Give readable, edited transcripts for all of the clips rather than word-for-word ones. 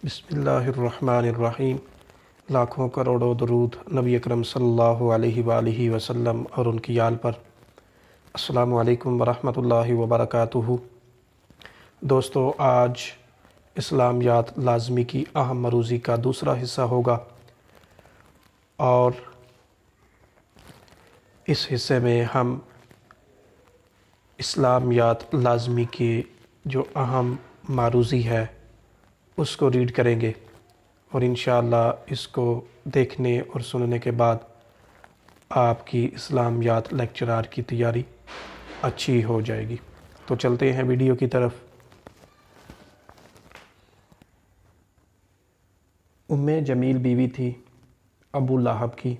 بسم اللہ الرحمن الرحیم۔ لاکھوں کروڑوں درود نبی اکرم صلی اللہ علیہ وآلہ وسلم اور ان کی آل پر۔ السلام علیکم ورحمۃ اللہ وبرکاتہ۔ دوستو، آج اسلامیات لازمی کی اہم مروزی کا دوسرا حصہ ہوگا، اور اس حصے میں ہم اسلامیات لازمی کی جو اہم معروضی ہے اس کو ریڈ کریں گے، اور انشاءاللہ اس کو دیکھنے اور سننے کے بعد آپ کی اسلامیات لیکچرار کی تیاری اچھی ہو جائے گی۔ تو چلتے ہیں ویڈیو کی طرف۔ ام جمیل بیوی تھی ابو لہب کی۔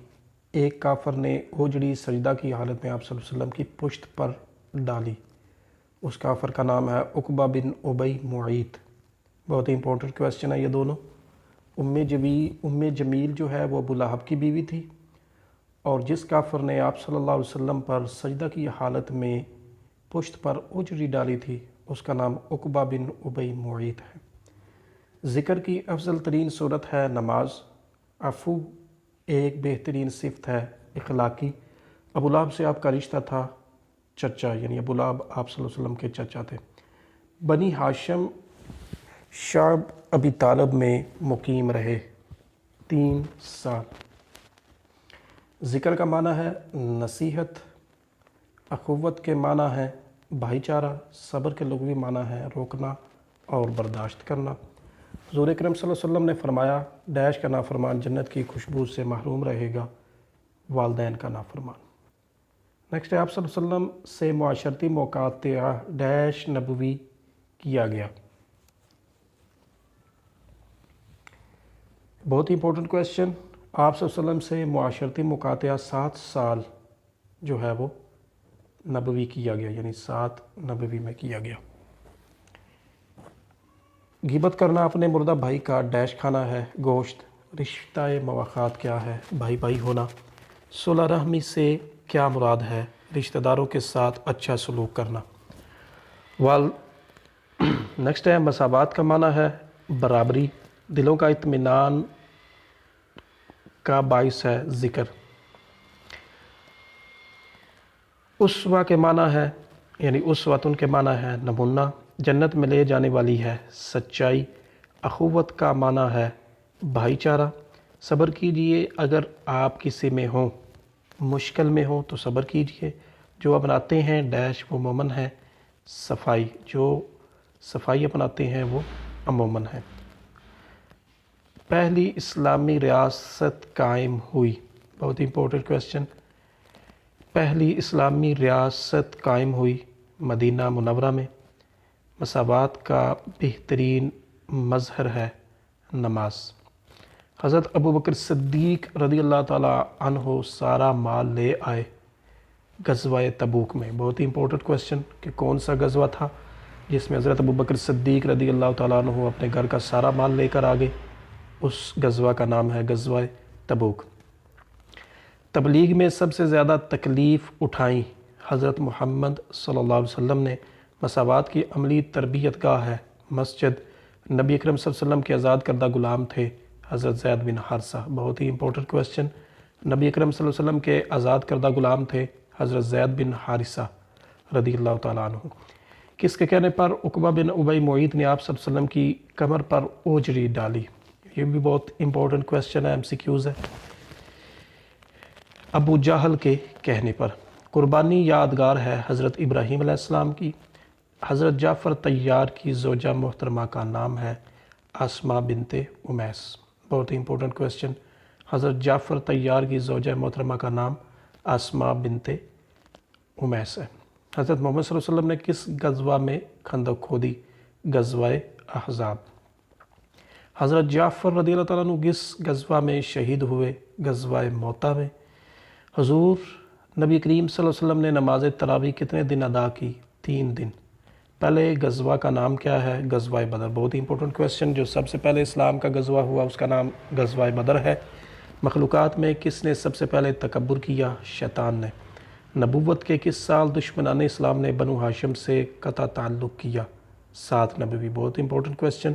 ایک کافر نے اوجڑی سجدہ کی حالت میں آپ صلی اللہ علیہ وسلم کی پشت پر ڈالی۔ اس کافر کا نام ہے عقبہ بن ابی معیط۔ بہت ہی امپورٹنٹ کویسچن ہے یہ دونوں۔ ام جمیل جو ہے وہ ابو لہب کی بیوی تھی، اور جس کافر نے آپ صلی اللہ علیہ وسلم پر سجدہ کی حالت میں پشت پر اوجڑی ڈالی تھی اس کا نام عقبہ بن ابی معیط ہے۔ ذکر کی افضل ترین صورت ہے نماز۔ عفو ایک بہترین صفت ہے اخلاقی۔ ابو لہب سے آپ کا رشتہ تھا چچا، یعنی ابو لہب آپ صلی اللہ علیہ وسلم کے چچا تھے۔ بنی ہاشم شعب ابی طالب میں مقیم رہے 3 سال۔ ذکر کا معنی ہے نصیحت، اخوت کے معنی ہے بھائی چارہ، صبر کے لغوی معنی ہے روکنا اور برداشت کرنا۔ حضور اکرم صلی اللہ علیہ وسلم نے فرمایا، ڈیش کا نافرمان جنت کی خوشبو سے محروم رہے گا، والدین کا نافرمان۔ نیکسٹ ہے، آپ صلی اللہ علیہ وسلم سے معاشرتی مقاطعہ ڈیش نبوی کیا گیا۔ بہت ہی امپورٹنٹ کویسچن۔ آپ صلی اللہ علیہ وسلم سے معاشرتی مقاطعہ 7 سال جو ہے وہ نبوی کیا گیا، یعنی 7 نبوی میں کیا گیا۔ غیبت کرنا اپنے مردہ بھائی کا ڈیش کھانا ہے گوشت۔ رشتہ مواخات کیا ہے؟ بھائی بھائی ہونا۔ صلہ رحمی سے کیا مراد ہے؟ رشتہ داروں کے ساتھ اچھا سلوک کرنا۔ نیکسٹ ہے، مساوات کا معنی ہے برابری، دلوں کا اطمینان کا باعث ہے ذکر۔ اسوہ کے معنی ہے، یعنی اسوتن کے معنی ہے نمونہ، جنت میں لے جانے والی ہے سچائی۔ اخوت کا معنی ہے بھائی چارہ۔ صبر کیجئے اگر آپ کسی میں ہوں، مشکل میں ہوں تو صبر کیجئے۔ جو اپناتے ہیں ڈیش وہ مومن ہے صفائی، جو صفائی اپناتے ہیں وہ امومن ہے۔ پہلی اسلامی ریاست قائم ہوئی۔ بہت امپورٹنٹ کویسچن۔ پہلی اسلامی ریاست قائم ہوئی مدینہ منورہ میں۔ مساوات کا بہترین مظہر ہے نماز۔ حضرت ابوبکر صدیق رضی اللہ تعالیٰ عنہ سارا مال لے آئے غزوہ تبوک میں۔ بہت ہی امپورٹنٹ کویسچن کہ کون سا غزوہ تھا جس میں حضرت ابوبکر صدیق رضی اللہ تعالیٰ عنہ اپنے گھر کا سارا مال لے کر آگے؟ اس غزوہ کا نام ہے غزوہ تبوک۔ تبلیغ میں سب سے زیادہ تکلیف اٹھائیں حضرت محمد صلی اللہ علیہ وسلم نے۔ مساوات کی عملی تربیت گاہ ہے مسجد۔ نبی اکرم صلی اللہ علیہ وسلم کے آزاد کردہ غلام تھے حضرت زید بن حارثہ۔ بہت ہی امپورٹنٹ کویسچن۔ نبی اکرم صلی اللہ علیہ وسلم کے آزاد کردہ غلام تھے حضرت زید بن حارثہ رضی اللہ تعالیٰ عنہ۔ کس کے کہنے پر عقبہ بن ابی معیط نے آپ صلی اللہ علیہ وسلم کی کمر پر اوجڑی ڈالی؟ یہ بھی بہت امپورٹنٹ کویسچن ہے، MCQs ہے۔ ابو جہل کے کہنے پر۔ قربانی یادگار ہے حضرت ابراہیم علیہ السلام کی۔ حضرت جعفر طیار کی زوجہ محترمہ کا نام ہے اسماء بنت امیس۔ بہت ہی امپورٹنٹ کویسچن۔ حضرت جعفر طیار کی زوجہ محترمہ کا نام اسماء بنت امیس ہے۔ حضرت محمد صلی اللہ علیہ وسلم نے کس غزوہ میں خندق کھودی؟ غزوہ احزاب۔ حضرت جعفر رضی اللہ تعالیٰ عنہ کس غزوہ میں شہید ہوئے؟ غزوہ موتا میں۔ حضور نبی کریم صلی اللہ علیہ وسلم نے نماز تراویح کتنے دن ادا کی؟ 3 دن۔ پہلے غزوہ کا نام کیا ہے؟ غزوہ بدر۔ بہت ہی امپورٹنٹ کویسچن۔ جو سب سے پہلے اسلام کا غزوہ ہوا اس کا نام غزوہ بدر ہے۔ مخلوقات میں کس نے سب سے پہلے تکبر کیا؟ شیطان نے۔ نبوت کے کس سال دشمنان اسلام نے بنو ہاشم سے قطع تعلق کیا؟ 7 نبوی۔ بہت امپورٹنٹ کویسچن۔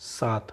7।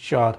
4।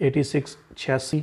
86।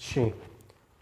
6।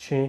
6।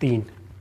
3।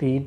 3।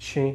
6।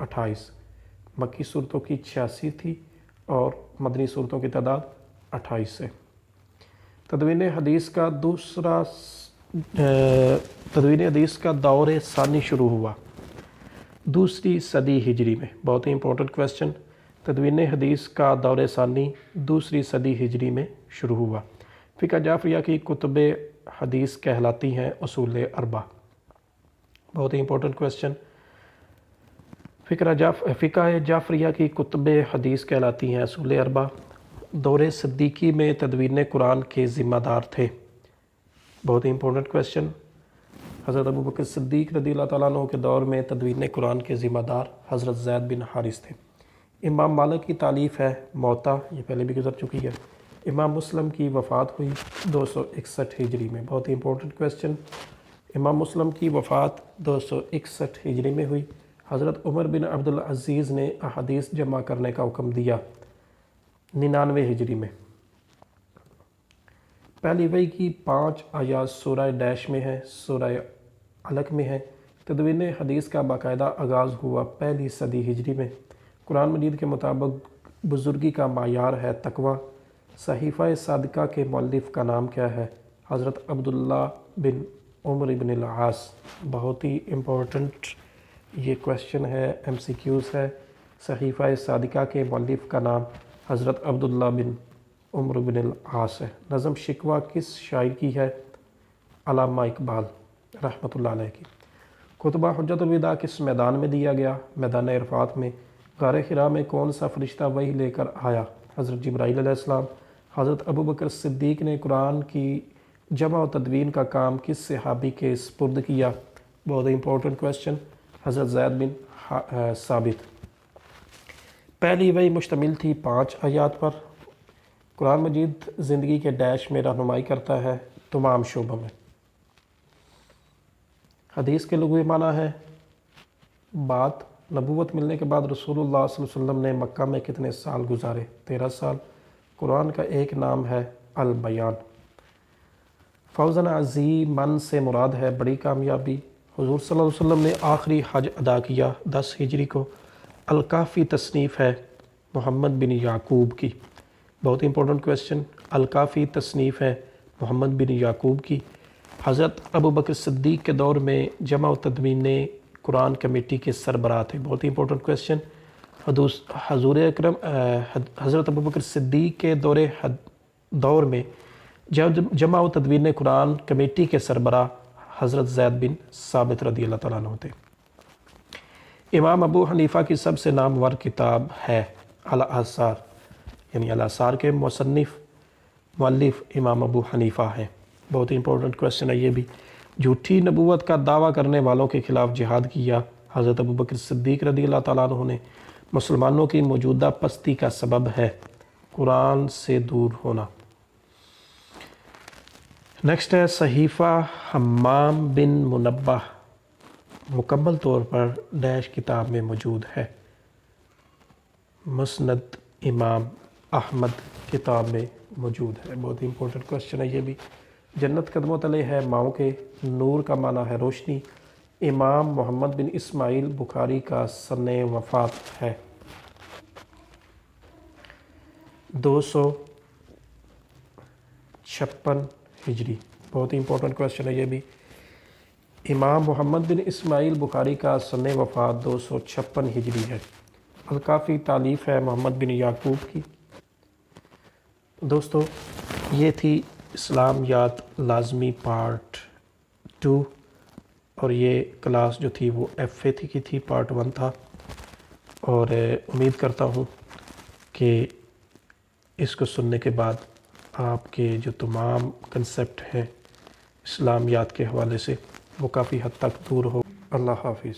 28। مکی صورتوں کی 86 تھی اور مدنی صورتوں کی تعداد 28 ہے۔ تدوین حدیث کا دور ثانی شروع ہوا 2 صدی ہجری میں۔ بہت ہی امپورٹنٹ کویسچن۔ تدوین حدیث کا دور ثانی 2 صدی ہجری میں شروع ہوا۔ فقہ جعفریہ کی کتب حدیث کہلاتی ہیں اصول اربع۔ بہت ہی امپورٹنٹ کویسچن۔ فقہ جعفریہ کی کتب حدیث کہلاتی ہیں اصول اربع۔ دور صدیقی میں تدوین قرآن کے ذمہ دار تھے۔ بہت ہی امپورٹنٹ کویسچن۔ حضرت ابوبکر صدیق رضی اللہ تعالیٰ عنہ کے دور میں تدوین قرآن کے ذمہ دار حضرت زید بن حارث تھے۔ امام مالک کی تالیف ہے موطا، یہ پہلے بھی گزر چکی ہے۔ امام مسلم کی وفات ہوئی 261 ہجری میں۔ بہت ہی امپورٹنٹ کویسچن۔ امام مسلم کی وفات 261 ہجری میں ہوئی۔ حضرت عمر بن عبدالعزیز نے احادیث جمع کرنے کا حکم دیا 99 ہجری میں۔ پہلی وحی کی 5 آیات سورہ ڈیش میں ہے، سورہ علق میں ہے۔ تدوین حدیث کا باقاعدہ آغاز ہوا 1 صدی ہجری میں۔ قرآن مجید کے مطابق بزرگی کا معیار ہے تقوی۔ صحیفہ صادقہ کے مؤلف کا نام کیا ہے؟ حضرت عبداللہ بن عمر بن العاص۔ بہت ہی امپورٹنٹ یہ کویسچن ہے، MCQs ہے۔ صحیفہ صادقہ کے مؤلف کا نام حضرت عبداللہ بن عمر بن العاص ہے۔ نظم شکوہ کس شاعر کی ہے؟ علامہ اقبال رحمۃ اللہ علیہ کی۔ خطبہ حجت الوداع کس میدان میں دیا گیا؟ میدان عرفات میں۔ غار حرا میں کون سا فرشتہ وحی لے کر آیا؟ حضرت جبرائیل علیہ السلام۔ حضرت ابوبکر صدیق نے قرآن کی جمع و تدوین کا کام کس صحابی کے سپرد کیا؟ بہت ہی امپورٹنٹ کویسچن، حضرت زید بن ثابت۔ پہلی وحی مشتمل تھی 5 آیات پر۔ قرآن مجید زندگی کے ڈیش میں رہنمائی کرتا ہے تمام شعبوں میں۔ حدیث کے لغوی معنی ہے بات۔ نبوت ملنے کے بعد رسول اللہ صلی اللہ علیہ وسلم نے مکہ میں کتنے سال گزارے؟ 13 سال۔ قرآن کا ایک نام ہے البیان۔ فوزاً عظیماً سے مراد ہے بڑی کامیابی۔ حضور صلی اللہ علیہ وسلم نے آخری حج ادا کیا 10 ہجری کو۔ الکافی تصنیف ہے محمد بن یعقوب کی۔ بہت امپورٹنٹ کویسچن۔ الکافی تصنیف ہے محمد بن یعقوب کی۔ حضرت ابوبکر صدیق کے دور میں جمع و تدوین قرآن کمیٹی کے سربراہ تھے۔ بہت ہی امپورٹنٹ کویسچن۔ حضور اکرم حضرت ابوبکر صدیق کے دور میں جمع و تدوین قرآن کمیٹی کے سربراہ حضرت زید بن ثابت رضی اللہ تعالیٰ عنہ تھے۔ امام ابو حنیفہ کی سب سے نامور کتاب ہے الاثار، یعنی الاثار کے مؤلف امام ابو حنیفہ ہیں۔ بہت ہی امپورٹنٹ کویسچن ہے یہ بھی۔ جھوٹی نبوت کا دعویٰ کرنے والوں کے خلاف جہاد کیا حضرت ابوبکر صدیق رضی اللہ تعالیٰ عنہ نے۔ مسلمانوں کی موجودہ پستی کا سبب ہے قرآن سے دور ہونا۔ نیکسٹ ہے صحیفہ حمام بن منبہ مکمل طور پر ڈیش کتاب میں موجود ہے؟ مسند امام احمد کتاب میں موجود ہے۔ بہت ہی امپورٹنٹ کویسچن ہے یہ بھی۔ جنت قدموں تلے ہے ماؤں کے، نور کا معنی ہے روشنی۔ امام محمد بن اسماعیل بخاری کا سن وفات ہے 256 ہجری۔ بہت ہی امپورٹنٹ کویسچن ہے یہ بھی۔ امام محمد بن اسماعیل بخاری کا سن وفات 256 ہجری ہے۔ الکافی تالیف ہے محمد بن یعقوب کی۔ دوستو یہ تھی اسلامیات لازمی پارٹ 2، اور یہ کلاس جو تھی وہ FA کی تھی، پارٹ 1 تھا، اور امید کرتا ہوں کہ اس کو سننے کے بعد آپ کے جو تمام کنسیپٹ ہیں اسلامیات کے حوالے سے وہ کافی حد تک دور ہو۔ اللہ حافظ۔